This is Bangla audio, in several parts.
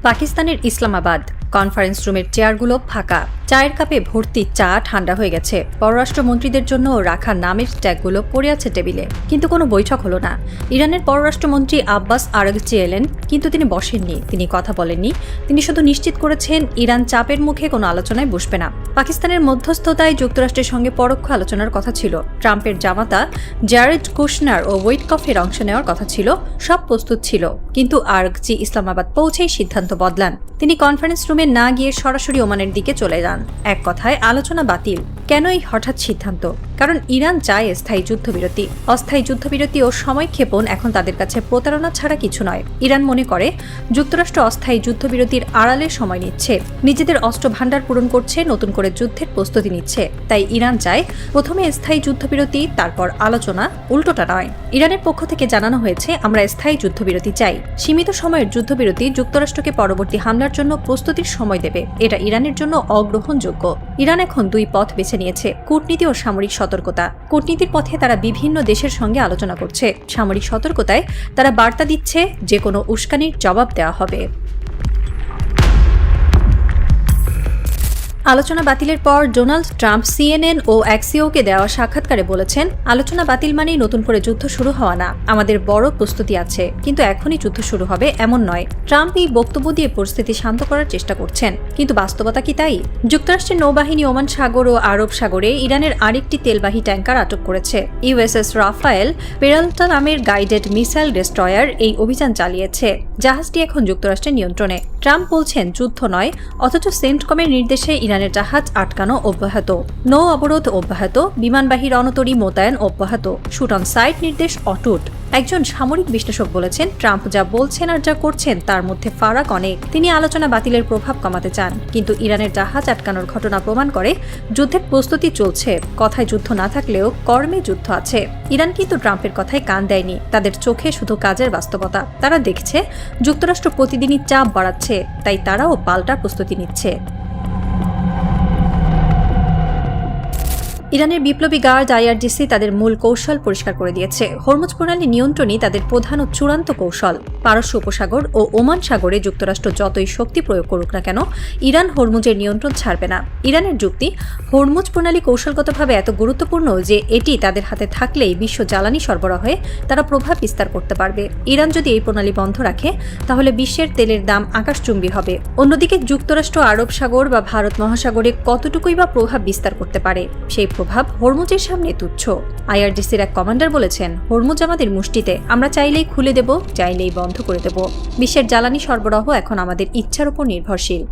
পাকিস্তানের ইসলামাবাদ কনফারেন্স রুমের চেয়ারগুলো ফাঁকা, চায়ের কাপে ভর্তি চা ঠান্ডা হয়ে গেছে। পররাষ্ট্রমন্ত্রীদের জন্য রাখা নামের ট্যাগগুলো পড়ে আছে টেবিলে, কিন্তু কোনো বৈঠক হলো না। ইরানের পররাষ্ট্রমন্ত্রী আব্বাস আরাগচি এলেন, কিন্তু তিনি বসেননি, তিনি কথা বলেননি। তিনি শুধু নিশ্চিত করেছেন ইরান চাপের মুখে কোনো আলোচনায় বসবে না। পাকিস্তানের মধ্যস্থতায় যুক্তরাষ্ট্রের সঙ্গে পরোক্ষ আলোচনার কথা ছিল। ট্রাম্পের জামাতা জ্যারেড কুশনার ও ওয়েটকফের অংশ নেওয়ার কথা ছিল। সব প্রস্তুত ছিল, কিন্তু আরাগচি ইসলামাবাদ পৌঁছেই সিদ্ধান্ত বদলান। তিনি কনফারেন্স রুমে না গিয়ে সরাসরি ওমানের দিকে চলে যান। এক কথায় আলোচনা বাতিল। কেন এই হঠাৎ সিদ্ধান্ত? কারণ ইরান চায় স্থায়ী যুদ্ধবিরতি। অস্থায়ী যুদ্ধবিরতি ও সময়ক্ষেপণ এখন তাদের কাছে প্রতারণা ছাড়া কিছু নয়। ইরান মনে করে যুক্তরাষ্ট্র অস্থায়ী যুদ্ধবিরতির আড়ালে সময় নিচ্ছে, নিজেদের অস্ত্র ভাণ্ডার পূরণ করছে, নতুন করে যুদ্ধের প্রস্তুতি নিচ্ছে। তাই ইরান চায় প্রথমে স্থায়ী যুদ্ধবিরতি, তারপর আলোচনা, উল্টোটা নয়। ইরানের পক্ষ থেকে জানানো হয়েছে, আমরা স্থায়ী যুদ্ধবিরতি চাই। সীমিত সময়ের যুদ্ধবিরতি যুক্তরাষ্ট্রকে পরবর্তী হামলার জন্য প্রস্তুতির সময় দেবে। এটা ইরানের জন্য অগ্রহণযোগ্য। ইরান এখন দুই পথ বেছে নিয়েছে, কূটনীতি ও সামরিক সতর্কতা। কূটনীতির পথে তারা বিভিন্ন দেশের সঙ্গে আলোচনা করছে। সামরিক সতর্কতায় তারা বার্তা দিচ্ছে যে কোনো উস্কানির জবাব দেওয়া হবে। আলোচনা বাতিলের পর ডোনাল্ড ট্রাম্প সিএনএন ও অ্যাক্সিওকে দেওয়া সাক্ষাৎকারে বলেছেন, আলোচনা বাতিল মানেই নতুন করে যুদ্ধ শুরু হওয়া না। আমাদের বড় প্রস্তুতি আছে, কিন্তু এখনই যুদ্ধ শুরু হবে এমন নয়। ট্রাম্প এই বক্তব্য দিয়ে পরিস্থিতি শান্ত করার চেষ্টা করছেন, কিন্তু বাস্তবতা কি তাই? যুক্তরাষ্ট্রের নৌবাহিনী ওমান সাগর ও আরব সাগরে ইরানের আরেকটি তেলবাহী ট্যাঙ্কার আটক করেছে। ইউএসএস রাফায়েল পেরাল্টা নামের গাইডেড মিসাইল ডেস্ট্রয়ার এই অভিযান চালিয়েছে। জাহাজটি এখন যুক্তরাষ্ট্রের নিয়ন্ত্রণে। ট্রাম্প বলছেন, যুদ্ধ নয়, অথচ সেন্টকমের নির্দেশে ইরানের জাহাজ আটকানো অব্যাহত, নৌ অবরোধ অব্যাহত, বিমানবাহী রণতরী মোতায়েন অব্যাহত, শুট অন সাইট নির্দেশ অটুট। একজন সামরিক বিশ্লেষক বলেছেন, ট্রাম্প যা বলছেন আর যা করছেন তার মধ্যে ফারাক অনেক। তিনি আলোচনা বাতিলের প্রভাব কমাতে চান, কিন্তু ইরানের জাহাজ আটকানোর ঘটনা প্রমাণ করে যুদ্ধের প্রস্তুতি চলছে। কথায় যুদ্ধ না থাকলেও কর্মে যুদ্ধ আছে। ইরান কিন্তু ট্রাম্পের কথায় কান দেয়নি। তাদের চোখে শুধু কাজের বাস্তবতা। তারা দেখছে যুক্তরাষ্ট্র প্রতিদিনই চাপ বাড়াচ্ছে, তাই তারাও পাল্টা প্রস্তুতি নিচ্ছে। ইরানের বিপ্লবী গার্ড আইআরজিসি তাদের মূল কৌশল পরিষ্কার করে দিয়েছে। হরমুজ প্রণালী নিয়ন্ত্রণই তাদের প্রধান ও চূড়ান্ত কৌশল। পারস্য উপসাগর ও ওমান সাগরে যুক্তরাষ্ট্র যতই শক্তি প্রয়োগ করুক না কেন, ইরান হরমুজের নিয়ন্ত্রণ ছাড়বে না। ইরানের যুক্তি, হরমুজ প্রণালী কৌশলগতভাবে এত গুরুত্বপূর্ণ যে এটি তাদের হাতে থাকলেই বিশ্ব জ্বালানি সরবরাহে তারা প্রভাব বিস্তার করতে পারবে। ইরান যদি এই প্রণালী বন্ধ রাখে, তাহলে বিশ্বের তেলের দাম আকাশচুম্বী হবে। অন্যদিকে যুক্তরাষ্ট্র আরব সাগর বা ভারত মহাসাগরে কতটুকুই বা প্রভাব বিস্তার করতে পারে, সেই প্রভাব হরমুজের সামনে তুচ্ছ। আইআরজিসির এক কমান্ডার বলেছেন, হরমুজ আমাদের মুষ্টিতে, আমরা চাইলেই খুলে দেব, চাইলেই বন্ধ করে দেব। বিশ্বের জ্বালানি সরবরাহ এখন আমাদের ইচ্ছার উপর নির্ভরশীল।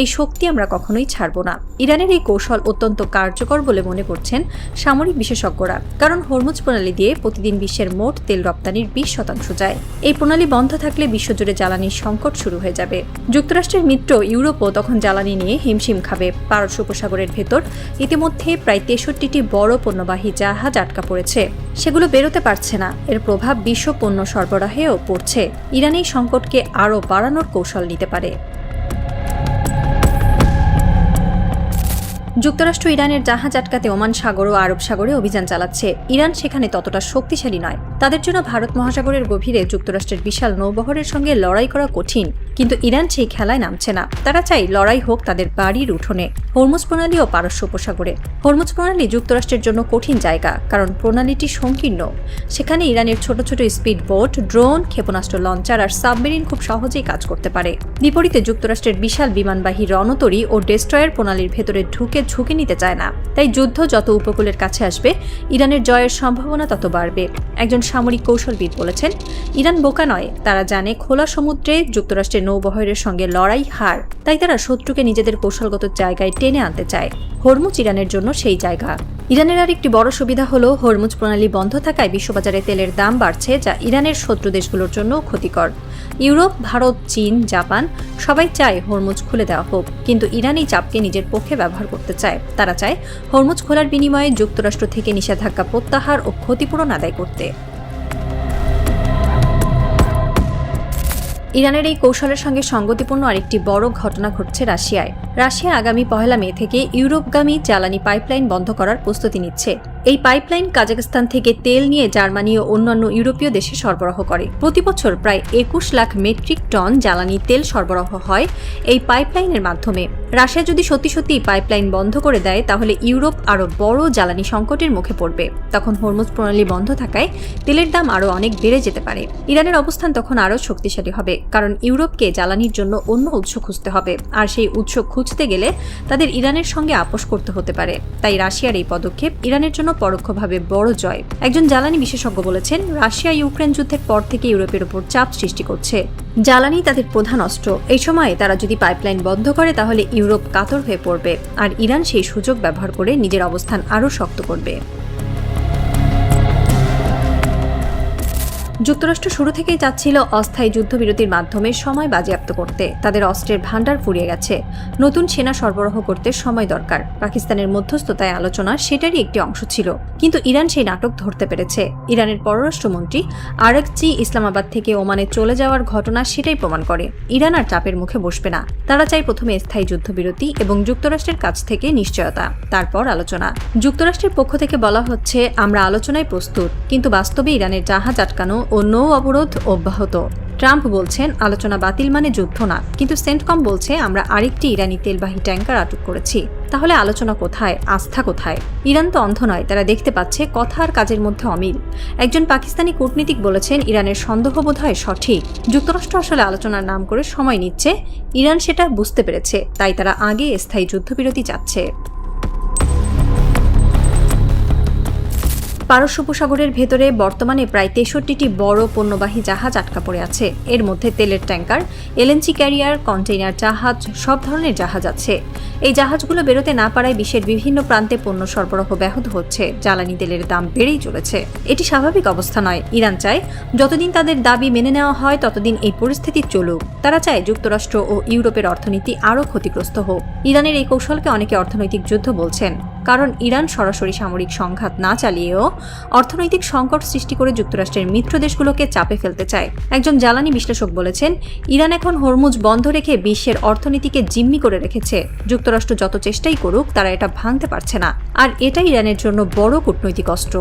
এই শক্তি আমরা কখনোই ছাড়ব না। ইরানের এই কৌশল অত্যন্ত কার্যকর বলে মনে করছেন সামরিক বিশেষজ্ঞরা, কারণ হরমুজ প্রণালী দিয়ে প্রতিদিন বিশ্বের মোট তেল রপ্তানির 20% যায়। এই প্রণালী বন্ধ থাকলে বিশ্বজুড়ে জ্বালানির সংকট শুরু হয়ে যাবে। যুক্তরাষ্ট্রের মিত্র ইউরোপও তখন জ্বালানি নিয়ে হিমশিম খাবে। পারস্য উপসাগরের ভেতর ইতিমধ্যে প্রায় 63টি বড় পণ্যবাহী জাহাজ আটকা পড়েছে, সেগুলো বেরোতে পারছে না। এর প্রভাব বিশ্ব পণ্য সরবরাহেও পড়ছে। ইরান এই সংকটকে আরও বাড়ানোর কৌশল নিতে পারে। যুক্তরাষ্ট্র ইরানের জাহাজ আটকাতে ওমান সাগর ও আরব সাগরে অভিযান চালাচ্ছে। ইরান সেখানে ততটা শক্তিশালী নয়। তাদের জন্য ভারত মহাসাগরের গভীরে যুক্তরাষ্ট্রের বিশাল নৌবহরের সঙ্গে লড়াই করা কঠিন, কিন্তু ইরান সেই খেলায় নামছে না। তারা চাই লড়াই হোক তাদের বাড়ির উঠোনে, হরমুজ প্রণালী ও পারস্য উপসাগরে। হরমুজ প্রণালী যুক্তরাষ্ট্রের জন্য কঠিন জায়গা, কারণ প্রণালীটি সংকীর্ণ। সেখানে ইরানের ছোট ছোট স্পিড বোট, ড্রোন, ক্ষেপণাস্ত্র লঞ্চার আর সাবমেরিন খুব সহজেই কাজ করতে পারে। বিপরীতে যুক্তরাষ্ট্রের বিশাল বিমানবাহী রণতরী ও ডেস্ট্রয়ার প্রণালীর ভেতরে ঢুকে ঝুঁকি নিতে চায় না। তাই যুদ্ধ যত উপকূলের কাছে আসবে, ইরানের জয়ের সম্ভাবনা তত বাড়বে। একজন সামরিক কৌশলবিদ বলেছেন, ইরান বোকা নয়, তারা জানে খোলা সমুদ্রে যুক্তরাষ্ট্রের নৌবহরের সঙ্গে লড়াই হার। তাই তারা শত্রুকে নিজেদের কৌশলগত জায়গায় টেনে আনতে চায়। হরমুজ ইরানের জন্য সেই জায়গা। ইরানের আর একটি বড় সুবিধা হলো হরমুজ প্রণালী বন্ধ থাকায় বিশ্ববাজারে তেলের দাম বাড়ছে, যা ইরানের শত্রু দেশগুলোর জন্য ক্ষতিকর। ইউরোপ, ভারত, চীন, জাপান সবাই চায় হরমুজ খুলে দেওয়া হোক, কিন্তু ইরান এই চাপকে নিজের পক্ষে ব্যবহার করতে চায়। তারা চায় হরমুজ খোলার বিনিময়ে যুক্তরাষ্ট্র থেকে নিষেধাজ্ঞা প্রত্যাহার ও ক্ষতিপূরণ আদায় করতে। ইরানের এই কৌশলের সঙ্গে সঙ্গতিপূর্ণ আরেকটি বড় ঘটনা ঘটছে রাশিয়ায়। রাশিয়া আগামী 1 মে থেকে ইউরোপগামী জ্বালানি পাইপলাইন বন্ধ করার প্রস্তুতি নিচ্ছে। এই পাইপলাইন কাজাখস্তান থেকে তেল নিয়ে জার্মানি ও অন্যান্য ইউরোপীয় দেশে সরবরাহ করে। প্রতি বছর প্রায় 21 লাখ মেট্রিক টন জ্বালানি তেল সরবরাহ হয় এই পাইপলাইনের মাধ্যমে। রাশিয়া যদি সত্যি পাইপলাইন বন্ধ করে দেয় তাহলে ইউরোপ আরও বড় জ্বালানি সংকটের মুখে পড়বে। তখন হরমুজ প্রণালী বন্ধ থাকায় তেলের দাম আরও অনেক বেড়ে যেতে পারে। ইরানের অবস্থান তখন আরও শক্তিশালী হবে, কারণ ইউরোপকে জ্বালানির জন্য অন্য উৎস খুঁজতে হবে, আর সেই উৎস খুঁজতে গেলে তাদের ইরানের সঙ্গে আপোষ করতে হতে পারে। তাই রাশিয়ার এই পদক্ষেপ ইরানের জন্য পরোক্ষভাবে বড় জয়। একজন জ্বালানি বিশেষজ্ঞ বলেছেন, রাশিয়া ইউক্রেন যুদ্ধের পর থেকে ইউরোপের উপর চাপ সৃষ্টি করছে। জ্বালানি তাদের প্রধান অস্ত্র। এই সময়ে তারা যদি পাইপলাইন বন্ধ করে তাহলে ইউরোপ কাতর হয়ে পড়বে, আর ইরান সেই সুযোগ ব্যবহার করে নিজের অবস্থান আরও শক্ত করবে। যুক্তরাষ্ট্র শুরু থেকেই চাচ্ছিল অস্থায়ী যুদ্ধবিরতির মাধ্যমে সময় বাজেয়াপ্ত করতে। তাদের অস্ত্রের ভান্ডার ফুরিয়ে গেছে, নতুন সেনা সরবরাহ করতে সময় দরকার। পাকিস্তানের মধ্যস্থতায় আলোচনা সেটারই একটি অংশ ছিল, কিন্তু ইরান সেই নাটক ধরতে পেরেছে। ইরানের পররাষ্ট্রমন্ত্রী আরাকচি ইসলামাবাদ থেকে ওমানে চলে যাওয়ার ঘটনা সেটাই প্রমাণ করে। ইরান আর চাপের মুখে বসবে না। তারা চায় প্রথমে স্থায়ী যুদ্ধবিরতি এবং যুক্তরাষ্ট্রের কাছ থেকে নিশ্চয়তা, তারপর আলোচনা। যুক্তরাষ্ট্রের পক্ষ থেকে বলা হচ্ছে, আমরা আলোচনায় প্রস্তুত, কিন্তু বাস্তবে ইরানের জাহাজ আটকানো ও নৌ অবরোধ অব্যাহত। ট্রাম্প বলছেন, আলোচনা বাতিল মানে যুদ্ধ না, কিন্তু সেন্টকম বলছে আমরা আরেকটি ইরানি তেলবাহী ট্যাঙ্কার আটক করেছি। তাহলে আলোচনা কোথায়, আস্থা কোথায়? ইরান তো অন্ধ নয়, তারা দেখতে পাচ্ছে কথা আর কাজের মধ্যে অমিল। একজন পাকিস্তানি কূটনীতিক বলেছেন, ইরানের সন্দেহ বোধহয় সঠিক। যুক্তরাষ্ট্র আসলে আলোচনার নাম করে সময় নিচ্ছে। ইরান সেটা বুঝতে পেরেছে, তাই তারা আগে স্থায়ী যুদ্ধবিরতি চাচ্ছে। পারস্য উপসাগরের ভেতরে বর্তমানে প্রায় 63টি বড় পণ্যবাহী জাহাজ আটকা পড়ে আছে। এর মধ্যে তেলের ট্যাঙ্কার, এলএনজি ক্যারিয়ার, কন্টেইনার জাহাজ, সব ধরনের জাহাজ আছে। এই জাহাজগুলো বেরোতে না পারায় বিশ্বের বিভিন্ন প্রান্তে পণ্য সরবরাহ ব্যাহত হচ্ছে। জ্বালানি তেলের দাম বেড়েই চলেছে। এটি স্বাভাবিক অবস্থা নয়। ইরান চায় যতদিন তাদের দাবি মেনে নেওয়া হয় ততদিন এই পরিস্থিতি চলুক। তারা চায় যুক্তরাষ্ট্র ও ইউরোপের অর্থনীতি আরও ক্ষতিগ্রস্ত হোক। ইরানের এই কৌশলকে অনেকে অর্থনৈতিক যুদ্ধ বলছেন, কারণ ইরান সরাসরি সামরিক সংঘাত না চালিয়েও অর্থনৈতিক সংকট সৃষ্টি করে যুক্তরাষ্ট্রের মিত্র দেশগুলোকে চাপে ফেলতে চায়। একজন জ্বালানি বিশ্লেষক বলেছেন, ইরান এখন হরমুজ বন্ধ রেখে বিশ্বের অর্থনীতিকে জিম্মি করে রেখেছে। যুক্তরাষ্ট্র যত চেষ্টাই করুক তারা এটা ভাঙতে পারছে না, আর এটাই ইরানের জন্য বড় কূটনৈতিক অস্ত্র।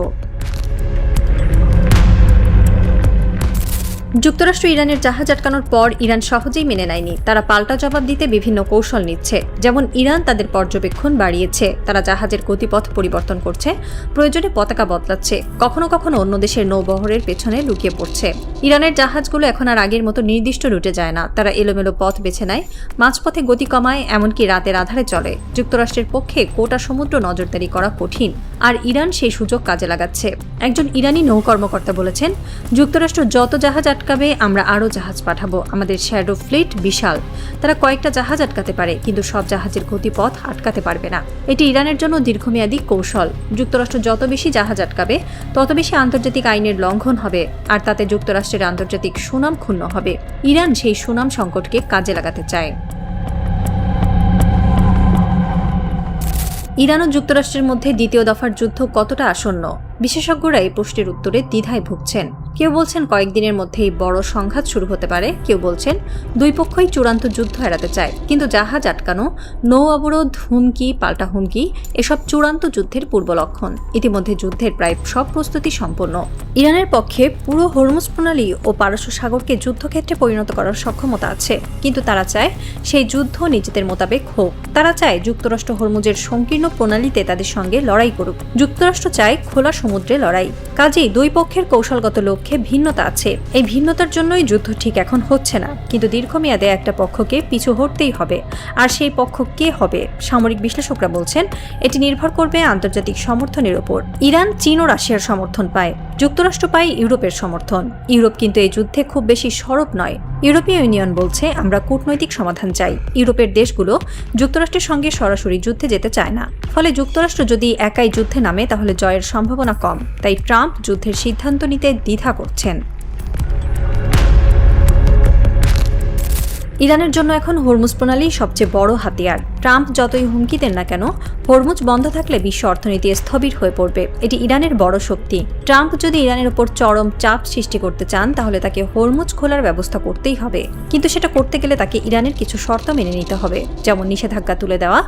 যুক্তরাষ্ট্র ইরানের জাহাজ আটকানোর পর ইরান সহজেই মেনে নেয়নি। তারা পাল্টা জবাব দিতে বিভিন্ন কৌশল নিচ্ছে। যেমন ইরান তাদের পর্যবেক্ষণ বাড়িয়েছে, তারা জাহাজের গতিপথ পরিবর্তন করছে, প্রয়োজনে পতাকা বদলাচ্ছে, কখনো কখনো অন্য দেশের নৌবহরের পেছনে লুকিয়ে পড়ছে। ইরানের জাহাজগুলো এখন আর আগের মতো নির্দিষ্ট রুটে যায় না। তারা এলোমেলো পথ বেছে নেয়, মাঝপথে গতি কমায়, এমনকি রাতের আধারে চলে। যুক্তরাষ্ট্রের পক্ষে গোটা সমুদ্র নজরদারি করা কঠিন, আর ইরান সেই সুযোগ কাজে লাগাচ্ছে। একজন ইরানি নৌ কর্মকর্তা বলেছেন, যুক্তরাষ্ট্র যত জাহাজ আটকাবে আমরা আরও জাহাজ পাঠাবো। আমাদের শ্যাডো ফ্লিট বিশাল। তারা কয়েকটা জাহাজ আটকাতে পারে, কিন্তু সব জাহাজের গতিপথ আটকাতে পারবে না। এটি ইরানের জন্য দীর্ঘমেয়াদী কৌশল। যুক্তরাষ্ট্র যত বেশি জাহাজ আটকাবে তত বেশি আন্তর্জাতিক আইনের লঙ্ঘন হবে, আর তাতে যুক্তরাষ্ট্রের আন্তর্জাতিক সুনাম ক্ষুণ্ণ হবে। ইরান সেই সুনাম সংকটকে কাজে লাগাতে চায়। ইরান ও যুক্তরাষ্ট্রের মধ্যে দ্বিতীয় দফার যুদ্ধ কতটা আসন্ন? বিশেষজ্ঞরা এই প্রশ্নের উত্তরে দ্বিধায় ভুগছেন। কেউ বলছেন কয়েকদিনের মধ্যেই বড় সংঘাত শুরু হতে পারে, কেউ বলছেন দুই পক্ষই চূড়ান্ত যুদ্ধ এড়াতে চায়। কিন্তু জাহাজ আটকানো, নৌ অবরোধ, হুমকি, পাল্টা হুমকি এসব চূড়ান্ত যুদ্ধের পূর্ব লক্ষণ। ইতিমধ্যে যুদ্ধের প্রায় সব প্রস্তুতি সম্পন্ন। ইরানের পক্ষে পুরো হরমুজ প্রণালী ও পারস্য সাগরকে যুদ্ধক্ষেত্রে পরিণত করার সক্ষমতা আছে, কিন্তু তারা চায় সেই যুদ্ধ নিজেদের মোতাবেক হোক। তারা চায় যুক্তরাষ্ট্র হরমুজের সংকীর্ণ প্রণালীতে তাদের সঙ্গে লড়াই করুক। যুক্তরাষ্ট্র চায় খোলা সমুদ্রে লড়াই। কাজেই দুই পক্ষের কৌশলগত লক্ষ্যে ভিন্নতা আছে। এই ভিন্নতার জন্যই যুদ্ধ ঠিক এখন হচ্ছে না, কিন্তু দীর্ঘমেয়াদে একটা পক্ষকে পিছু হটতেই হবে। আর সেই পক্ষ কে হবে? সামরিক বিশ্লেষকরা বলছেন, এটি নির্ভর করবে আন্তর্জাতিক সমর্থনের উপর। ইরান, চীন ও রাশিয়ার সমর্থন পায়, যুক্তরাষ্ট্র পায় ইউরোপের সমর্থন। ইউরোপ কিন্তু এই যুদ্ধে খুব বেশি সরব নয়। ইউরোপীয় ইউনিয়ন বলছে, আমরা কূটনৈতিক সমাধান চাই। ইউরোপের দেশগুলো যুক্তরাষ্ট্রের সঙ্গে সরাসরি যুদ্ধে যেতে চায় না। ফলে যুক্তরাষ্ট্র যদি একাই যুদ্ধে নামে তাহলে জয়ের সম্ভাবনা কম। তাই ট্রাম্প যুদ্ধের সিদ্ধান্ত নিতে দ্বিধা করছেন। ইরানের জন্য এখন হরমুজ প্রণালী সবচেয়ে বড় হাতিয়ার। ট্রাম্প যতই হুমকি দেন না কেন, হরমুজ বন্ধ থাকলে বিশ্ব অর্থনীতি স্থবির হয়ে পড়বে। এটি ইরানের বড় শক্তি। ট্রাম্প যদি ইরানের উপর চরম চাপ সৃষ্টি করতে চান, তাহলে তাকে হরমুজ খোলার ব্যবস্থা করতেই হবে। কিন্তু সেটা করতে গেলে তাকে ইরানের কিছু শর্ত মেনে নিতে হবে, যেমন নিষেধাজ্ঞা তুলে দেওয়া,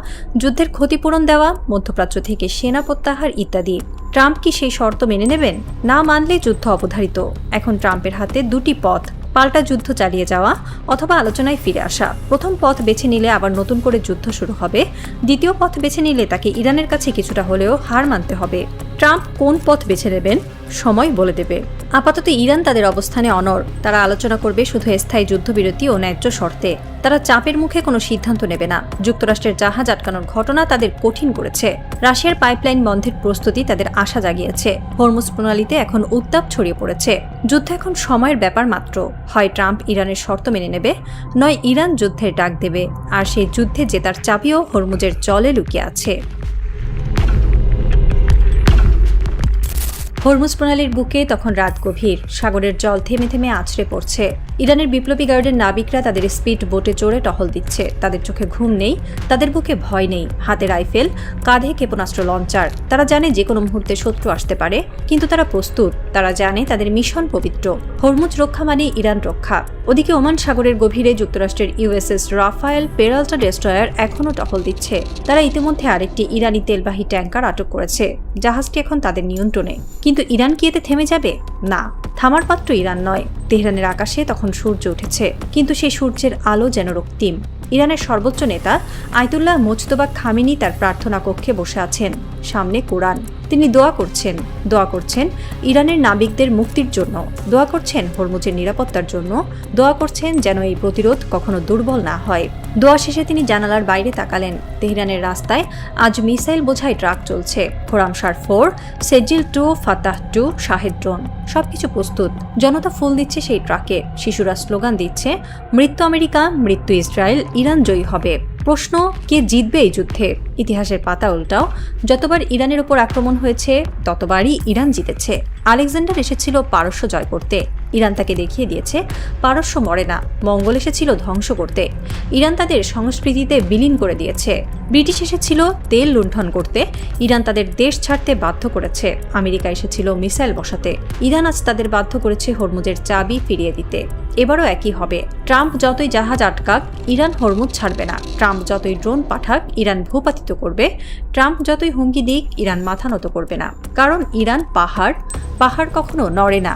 যুদ্ধের ক্ষতিপূরণ দেওয়া, মধ্যপ্রাচ্য থেকে সেনা প্রত্যাহার ইত্যাদি। ট্রাম্প কি সেই শর্ত মেনে নেবেন? না মানলে যুদ্ধ অবধারিত। এখন ট্রাম্পের হাতে দুটি পথ: পাল্টা যুদ্ধ চালিয়ে যাওয়া অথবা আলোচনায় ফিরে আসা। প্রথম পথ বেছে নিলে আবার নতুন করে যুদ্ধ শুরু হবে। দ্বিতীয় পথ বেছে নিলে তাকে ইরানের কাছে কিছুটা হলেও হার মানতে হবে। ট্রাম্প কোন পথ বেছে নেবেন সময় বলে দেবে। আপাতত ইরান তাদের অবস্থানে অনড়। তারা আলোচনা করবে শুধু স্থায়ী যুদ্ধবিরতি ও ন্যায্য শর্তে। তারা চাপের মুখে কোনো সিদ্ধান্ত নেবে না। যুক্তরাষ্ট্রের জাহাজ আটকানোর ঘটনা তাদের কঠিন করেছে। রাশিয়ার পাইপলাইন বন্ধের প্রস্তুতি তাদের আশা জাগিয়েছে। হরমুজ প্রণালীতে এখন উত্তাপ ছড়িয়ে পড়েছে। যুদ্ধ এখন সময়ের ব্যাপার মাত্র। হয় ট্রাম্প ইরানের শর্ত মেনে নেবে, নয় ইরান যুদ্ধের ডাক দেবে। আর সেই যুদ্ধে জেতার চাবিও হরমুজের জলে লুকিয়ে আছে। হরমুজ প্রণালীর বুকে তখন রাত গভীর। সাগরের জল থেমে থেমে আছড়ে পড়ছে। ইরানের বিপ্লবী গার্ডের নাবিকরা তাদের স্পিড বোটে চড়ে টহল দিচ্ছে। তাদের চোখে ঘুম নেই, তাদের বুকে ভয় নেই। হাতে রাইফেল, কাঁধে ক্ষেপণাস্ত্র লঞ্চার। তারা জানে যে কোনো মুহূর্তে শত্রু আসতে পারে, কিন্তু তারা প্রস্তুত। তারা জানে তাদের মিশন পবিত্র। হরমুজ রক্ষা মানে ইরান রক্ষা। ওদিকে ওমান সাগরের গভীরে যুক্তরাষ্ট্রের ইউএসএস রাফায়েল পেরাল্টা ডেস্ট্রয়ার এখনও টহল দিচ্ছে। তারা ইতিমধ্যে আরেকটি ইরানি তেলবাহী ট্যাঙ্কার আটক করেছে। জাহাজটি এখন তাদের নিয়ন্ত্রণে। কিন্তু ইরান কি এতে থেমে যাবে? না, থামার পাত্র ইরান নয়। তেহরানের আকাশে তখন সূর্য উঠেছে, কিন্তু সেই সূর্যের আলো যেন রক্তিম। ইরানের সর্বোচ্চ নেতা আয়তুল্লাহ মুজতবা খামেনি তার প্রার্থনা কক্ষে বসে আছেন। সামনে কোরআন। তিনি দোয়া করছেন ইরানের নাবিকদের মুক্তির জন্য, দোয়া করছেন হরমুজের নিরাপত্তার জন্য, দোয়া করছেন যেন এই প্রতিরোধ কখনো দুর্বল না হয়। দোয়া শেষে তিনি জানালার বাইরে তাকালেন। তেহরানের রাস্তায় আজ মিসাইল বোঝাই ট্রাক চলছে। খোরামশার 4, সেজিল 2, ফাতাহ 2, শাহেদ ড্রোন, সবকিছু প্রস্তুত। জনতা ফুল দিচ্ছে সেই ট্রাকে। শিশুরা স্লোগান দিচ্ছে, মৃত্যু আমেরিকা, মৃত্যু ইসরায়েল, ইরান জয়ী হবে। প্রশ্ন, কে জিতবে এই যুদ্ধে? ইতিহাসের পাতা উল্টাও। যতবার ইরানের উপর আক্রমণ হয়েছে, ততবারই ইরান জিতেছে। আলেকজান্ডার এসেছিল পারস্য জয় করতে। ইরান তাকে দেখিয়ে দিয়েছে পারস্য মরে না। মঙ্গল এসেছিল ধ্বংস করতে। ইরান তাদের সংস্কৃতিতে বিলীন করে দিয়েছে। ব্রিটিশ এসেছিল তেল লুণ্ঠন করতে। ইরান তাদের দেশ ছাড়তে বাধ্য করেছে। আমেরিকা এসেছিল মিসাইল বসাতে। ইরান আজ তাদের বাধ্য করেছে হরমুজের চাবি ফিরিয়ে দিতে। এবারও একই হবে। ট্রাম্প যতই জাহাজ আটকাক, ইরান হরমুজ ছাড়বে না। ট্রাম্প যতই ড্রোন পাঠাক, ইরান ভূপাতিত করবে। ট্রাম্প যতই হুমকি দিক, ইরান মাথা নত করবে না। কারণ ইরান পাহাড় কখনো নড়ে না।